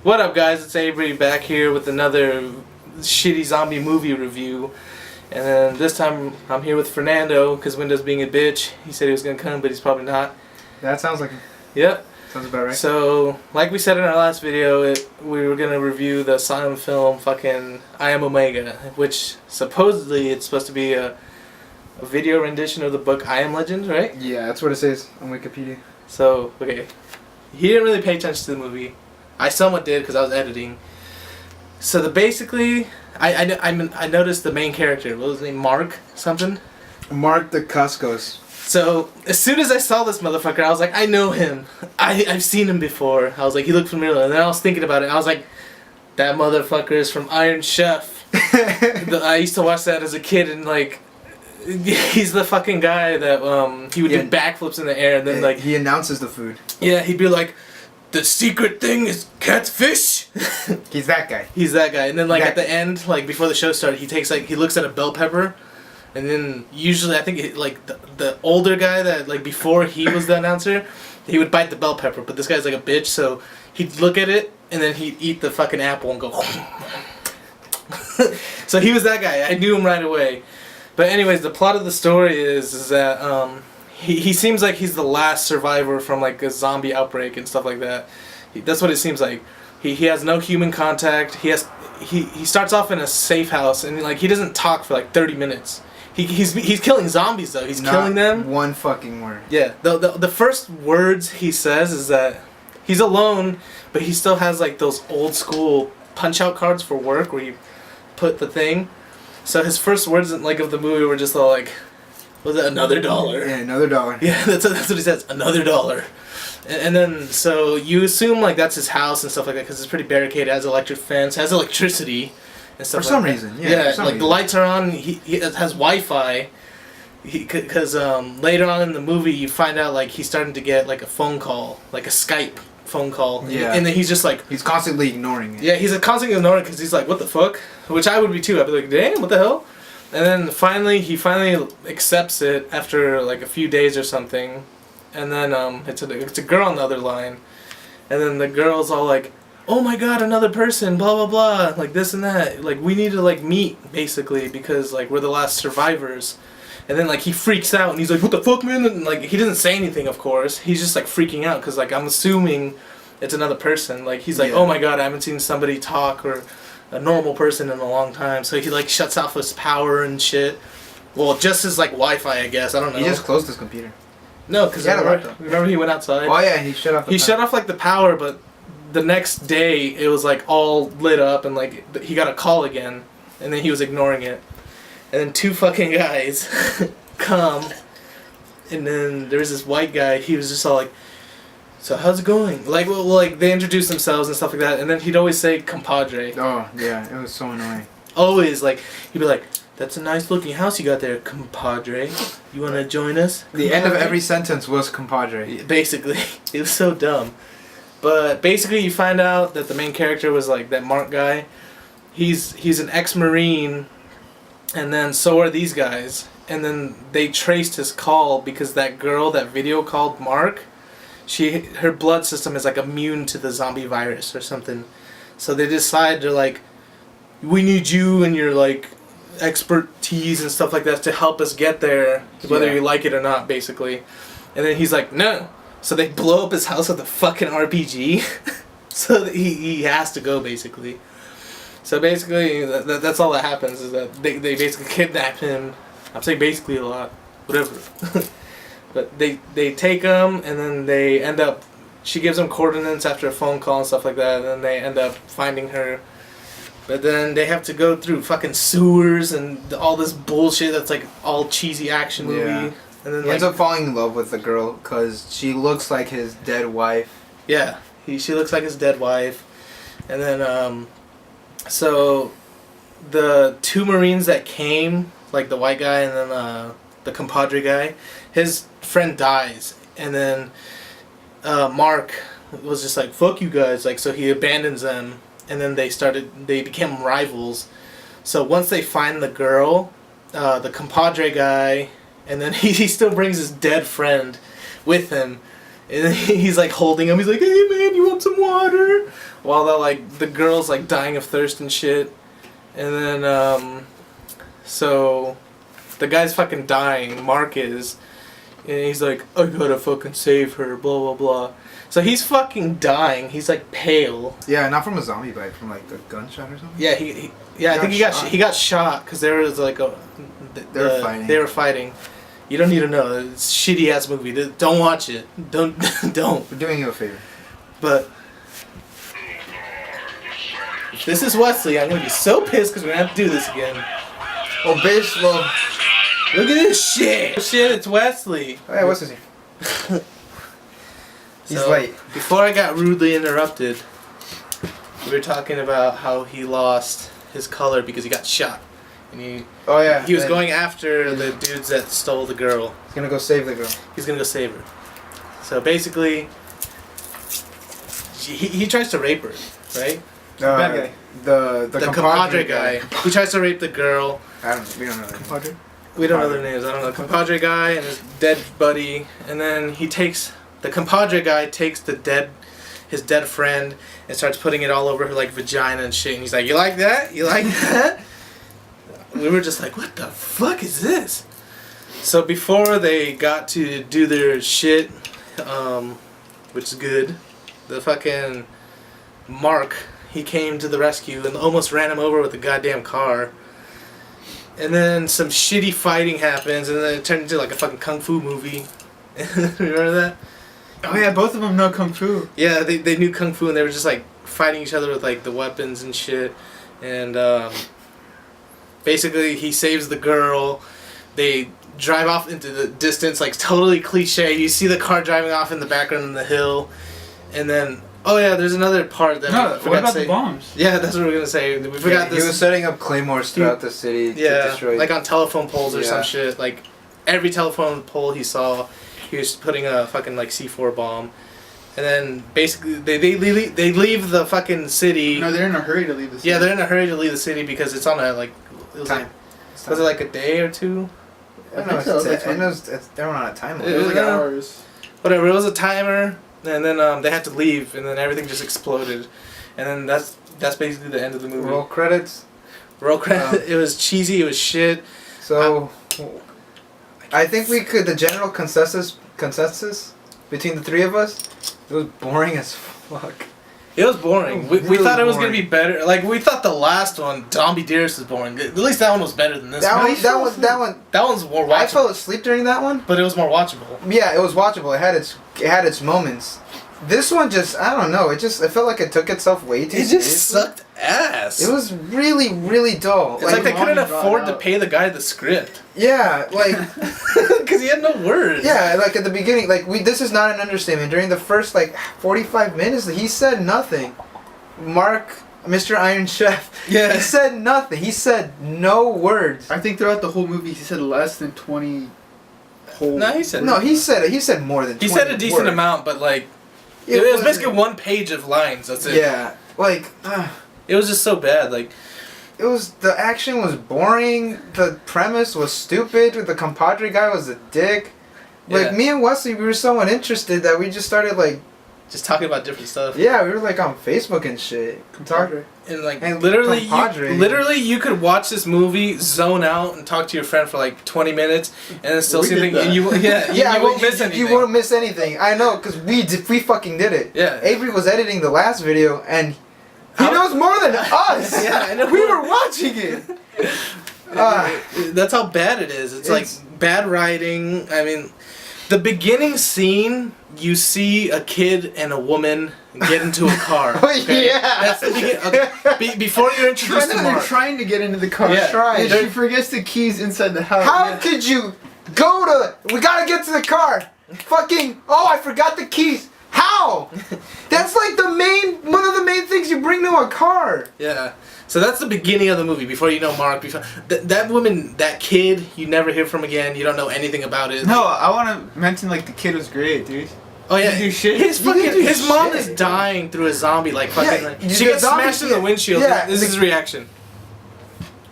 What up, guys? It's Avery back here with another shitty zombie movie review. And then this time I'm here with Fernando because Window's being a bitch. He said he was going to come, but he's probably not. That sounds like... Yep. Sounds about right. So, like we said in our last video, we were going to review the silent film fucking I Am Omega, which supposedly it's supposed to be a video rendition of the book I Am Legend, right? Yeah, that's what it says on Wikipedia. So, okay. He didn't really pay attention to the movie. I somewhat did because I was editing. So basically, I noticed the main character. What was his name? Mark something? Mark Dacascos. So as soon as I saw this motherfucker, I was like, I know him. I've seen him before. I was like, he looked familiar. And then I was thinking about it. I was like, that motherfucker is from Iron Chef. I used to watch that as a kid, and like, he's the fucking guy that he would do backflips in the air, and then like he announces the food. Yeah, he'd be like, the secret thing is catfish. He's that guy. He's that guy. And then like at the end, like before the show started, he looks at a bell pepper, and then usually I think the older guy that like before he was the announcer, he would bite the bell pepper, but this guy's like a bitch, so he'd look at it and then he'd eat the fucking apple and go. So he was that guy. I knew him right away. But anyways, the plot of the story is that he seems like he's the last survivor from like a zombie outbreak and stuff like that. That's what it seems like. He has no human contact. He starts off in a safe house, and like he doesn't talk for like 30 minutes. He's killing zombies though. He's killing them. One fucking word. Yeah. The first words he says is that he's alone, but he still has like those old school punch out cards for work where you put the thing. So his first words like of the movie were just all like, was it another $1? Yeah, another $1. Yeah, that's what he says, another $1. And then, so you assume like that's his house and stuff like that because it's pretty barricaded, has electric fence, has electricity and stuff for some reason. Yeah, the lights are on, he has Wi-Fi. Because later on in the movie you find out like he's starting to get like a phone call, like a Skype phone call. Yeah. And then he's just like... He's constantly ignoring it. Yeah, he's constantly ignoring it because he's like, what the fuck? Which I would be too. I'd be like, damn, what the hell? And then he finally accepts it after like a few days or something, and then it's a girl on the other line, and then the girl's all like, "Oh my god, another person, blah blah blah, like this and that, like we need to like meet basically because like we're the last survivors." And then like he freaks out and he's like, "What the fuck, man?" And like he doesn't say anything, of course. He's just like freaking out because like I'm assuming it's another person. Like he's like, "Oh my god, I haven't seen somebody talk or a normal person in a long time." So he like shuts off his power and shit. Well, just his like Wi-Fi, I guess. I don't know. He just closed his computer. No, because remember he went outside. Oh yeah, he shut off. Shut off like the power, but the next day it was like all lit up and like he got a call again, and then he was ignoring it, and then two fucking guys come, and then there's this white guy. He was just all like, "So how's it going?" Like, well, like they introduce themselves and stuff like that, and then he'd always say "compadre." Oh yeah, it was so annoying. Always like he'd be like, "That's a nice looking house you got there, compadre. You want to join us?" The end of every sentence was compadre. Basically, it was so dumb. But basically, you find out that the main character was like that Mark guy. He's an ex-Marine, and then so are these guys. And then they traced his call because that girl that video called Mark, her blood system is like immune to the zombie virus or something. So they decide to like, we need you and your like expertise and stuff like that to help us get there, whether you like it or not, basically. And then he's like, no. So they blow up his house with a fucking RPG. So that he has to go, basically. So basically, that's all that happens is that they basically kidnap him. I'm saying basically a lot, whatever. But they take him, and then they end up... She gives him coordinates after a phone call and stuff like that, and then they end up finding her. But then they have to go through fucking sewers and all this bullshit that's like all cheesy action movie. Yeah. And then he ends up falling in love with the girl because she looks like his dead wife. Yeah, she looks like his dead wife. And then, so the two Marines that came, like the white guy and then the compadre guy, his friend dies. And then Mark was just like, fuck you guys. Like, so he abandons them. And then they became rivals. So once they find the girl, the compadre guy, and then he still brings his dead friend with him, And he's like holding him. He's like, "Hey man, you want some water?" While the girl's like dying of thirst and shit. And then so the guy's fucking dying. Mark is, and he's like, "I gotta fucking save her." Blah blah blah. So he's fucking dying. He's like pale. Yeah, not from a zombie bite, from like a gunshot or something. Yeah, I think he got shot because there was like They were fighting. They were fighting. You don't need to know. It's a shitty ass movie. Don't watch it. Don't. We're doing you a favor. But if this is Wesley, I'm gonna be so pissed because we're gonna have to do this again. Oh, bitch, well. Look at this shit. Shit, it's Wesley. Hey, what's his name? He's So, late. Before I got rudely interrupted, we were talking about how he lost his color because he got shot. And Oh, yeah. he was and going after the dudes that stole the girl. He's gonna go save the girl. He's gonna go save her. So basically, he tries to rape her, right? Bad guy. The compadre guy. He tries to rape the girl. We don't know that. Compadre? We don't know their names. I don't know. Compadre guy and his dead buddy, and then the compadre guy takes his dead friend and starts putting it all over her like vagina and shit. And he's like, "You like that? You like that?" We were just like, "What the fuck is this?" So before they got to do their shit, which is good, the fucking Mark, he came to the rescue and almost ran him over with a goddamn car. And then some shitty fighting happens, and then it turned into like a fucking kung fu movie. Remember that? Oh yeah, both of them know kung fu. Yeah, they knew kung fu, and they were just like fighting each other with like the weapons and shit. And basically, he saves the girl. They drive off into the distance, like totally cliche. You see the car driving off in the background in the hill, and then oh yeah, there's another part that No, we forgot what about to say. the bombs? Yeah, that's what we were gonna say. We forgot He this. was setting up claymores throughout the city to Yeah, destroy. like on telephone poles or some Yeah. shit. Like every telephone pole he saw, he was putting a fucking like C4 bomb, and then basically they leave the fucking city. No, they're in a hurry to leave the city. Yeah, they're in a hurry to leave the city because it's on a like. It was Time. like, was it like a day or two? I don't know. think so. They're on a time It was like Yeah. hours. Whatever. It was a timer, and then they had to leave, and then everything just exploded, and then that's basically the end of the movie. Roll credits. Roll credit. It was cheesy. It was shit. So, I think the general consensus between the three of us, it was boring as fuck. It was boring. It was We really thought it was gonna boring. be better. Like we thought the last one, Zombie Dearest, was boring. At least that one was better than this That one. one, That one's more I watchable, fell asleep during that one. but it was more watchable. Yeah, it was watchable. It had its moments. This one just, I don't know. It felt like it took itself way too It seriously. just sucked ass. It was really, really dull. It's like they long couldn't and drawn afford to out. pay the guy the script yeah, like because he had no words. yeah, like at the beginning, like this is not an understatement. During the first like 45 minutes, he said nothing. Mark, Mr. Iron Chef, Yeah. he said nothing. He said no words. I think throughout the whole movie he said less than 20 whole. No, he said No, he said more than. he 20 said a decent words. amount, but like it was wasn't- basically 1 page of lines. That's it. Yeah, like. It was just so bad. Like The action was boring. The premise was stupid. The compadre guy was a dick. Like Yeah. me and Wesley, we were so uninterested that we just started like, just talking about different stuff. yeah, we were like on Facebook and shit. Compadre. And like And literally, compadre. you could watch this movie, zone out, and talk to your friend for like 20 minutes, and then still We see did things. that. And you Yeah, won't miss anything. You won't miss anything. I know, cause we fucking did it. Yeah. Avery was editing the last video, and he How- knows more than us. Yeah, I know. We were watching it. That's how bad it is. It's like It's- bad writing. I mean, the beginning scene, you see a kid and a woman get into a car. Okay? Yeah. That's the beginning. Okay. Before you're introduced to They're Mark. trying to get into the car. Yeah. Trying. And she forgets the keys inside the house. How could you go to? We gotta get to the car. Fucking! Oh, I forgot the keys. How? That's like one of the main things you bring to a car. Yeah. So that's the beginning of the movie. Before you know Mark, before that woman, that kid, you never hear from again. You don't know anything about it. No, I want to mention like the kid was great, dude. Oh yeah, He didn't do shit. His He didn't fucking do his mom shit. is dying through a zombie like fucking. Yeah, like, the she gets zombie- smashed in the windshield. yeah, This is his reaction.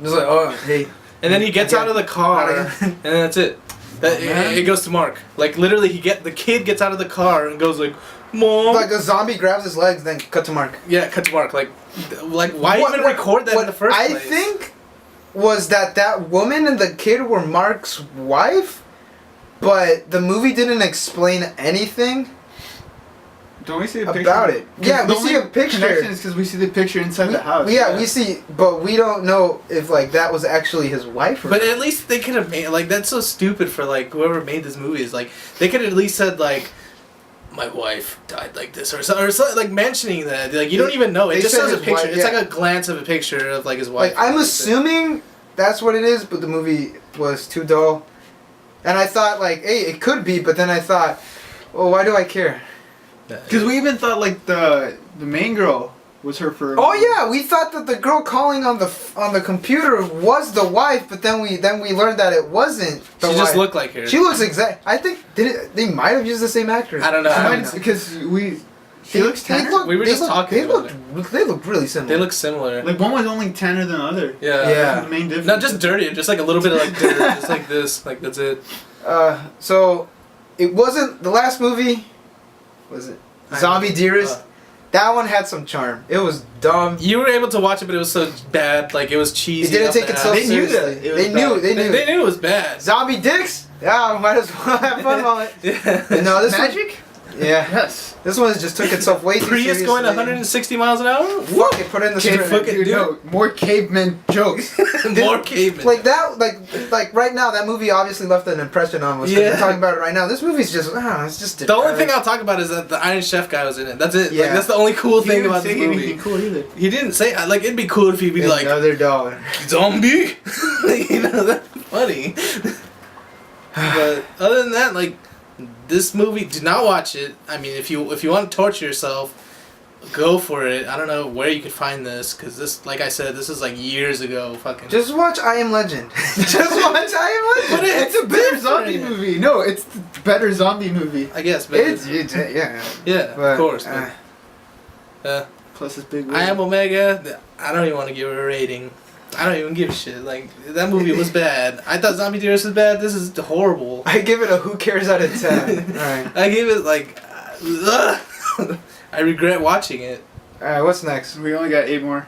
It's like, oh, hey. And then he gets Again. out of the car, Not and then that's it. It goes to Mark. Like literally, the kid gets out of the car and goes like, "Mom." Like a zombie grabs his legs, then cut to Mark. Yeah, cut to Mark. Like why even record that in the first place? I think was that woman and the kid were Mark's wife, but the movie didn't explain anything. Don't we see a picture about it? Yeah, we The see only a picture. connection is because we see the picture inside the house. Yeah, we see, but we don't know if like that was actually his wife. Or But not. at least they could have made like that's so stupid for like whoever made this movie is like they could have at least said like my wife died like this or something like mentioning that like you don't even know it They just said shows a his picture wife, it's yeah. like a glance of a picture of like his wife. Like I'm assuming that's what it is, but the movie was too dull, and I thought like, hey, it could be, but then I thought, well, why do I care? Because we even thought like the main girl was her for. Oh yeah, we thought that the girl calling on the computer was the wife, but then we learned that it wasn't. The she wife. just looked like her. She looks exact. I think they might have used the same actress. I don't know. She I might- don't know. because she looks tanner. We were just talking about They look really similar. They look similar. Like one was only tanner than the other. Yeah. Yeah. That's the main difference. Not just dirtier, just like a little bit of like dirt, just like this, like that's it. So it wasn't the last movie. Was it Zombie Dearest? That one had some charm. It was dumb. You were able to watch it, but it was so bad, like it was cheesy. It didn't off take the itself ass. They knew seriously. that it was They knew. bad. They knew. They knew it was bad. Zombie dicks. Yeah, might as well have fun while it. Yeah. But no, this Magic? One, yeah, Yes. this one just took itself way too Prius seriously. going 160 miles an hour? Fuck it, put it in the Can't script. fucking Dude, do no, more caveman jokes. More cavemen. Like that, like right now, that movie obviously left an impression on us. 'Cause Yeah. We're talking about it right now. This movie's just, it's just. The only thing I'll talk about is that the Iron Chef guy was in it. That's it. Yeah. Like, that's the only cool He thing didn't about say this movie. anything cool either. He didn't say like it'd be cool if he'd be like another dollar. zombie. You know that's funny. But other than that, like this movie, do not watch it. I mean, if you want to torture yourself, go for it. I don't know where you could find this because this, like I said, this is like years ago. Fucking. Just watch I Am Legend. Just watch I Am But Legend. It's a better zombie movie. No, it's the better zombie movie. I guess, but It's yeah. yeah, But, of course. But, Plus it's big. I Am Omega. I don't even want to give it a rating. I don't even give a shit. Like that movie was bad. I thought Zombie Dearest was bad. This is horrible. I give it a who cares out of 10. Alright. I gave it like. I regret watching it. Alright, what's next? We only got 8 more.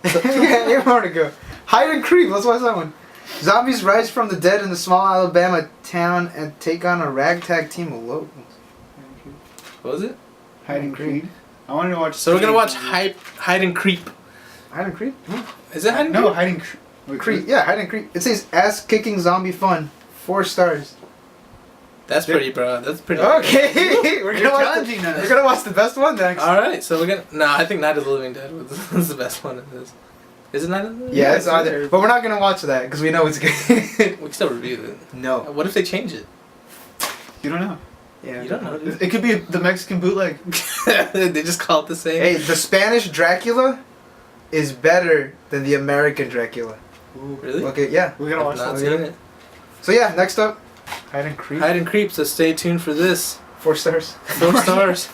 Yeah, 8 more to go. Hide and Creep, let's watch that one. Zombies rise from the dead in the small Alabama town and take on a ragtag team of locals. What was it? Hide and Creed. I wanted to watch. So we're gonna watch Hide and Creep. Hide and Creep? Is it Hide and No, Creep? Hide and Creed. Creep, yeah, Hide and Creep. It says ass kicking zombie fun. 4 stars. That's pretty, bro. That's pretty. Okay, we're You're gonna watch. challenging us. We're gonna watch the best one next. All right, so we're gonna. Nah, I think Night of the Living Dead was the best one of this. Is it Night of the Living Yeah, Dead? it's either. But we're not gonna watch that because we know it's good. We can still review it. No. What if they change it? You don't know. Yeah. You don't know. Dude. It could be the Mexican bootleg. They just call it the same. Hey, the Spanish Dracula is better than the American Dracula. Really? Okay, yeah. We gotta watch I've not that. seen it. So yeah, next up, Hide and Creep. Hide and Creep. So stay tuned for this. 4 stars. 4 stars.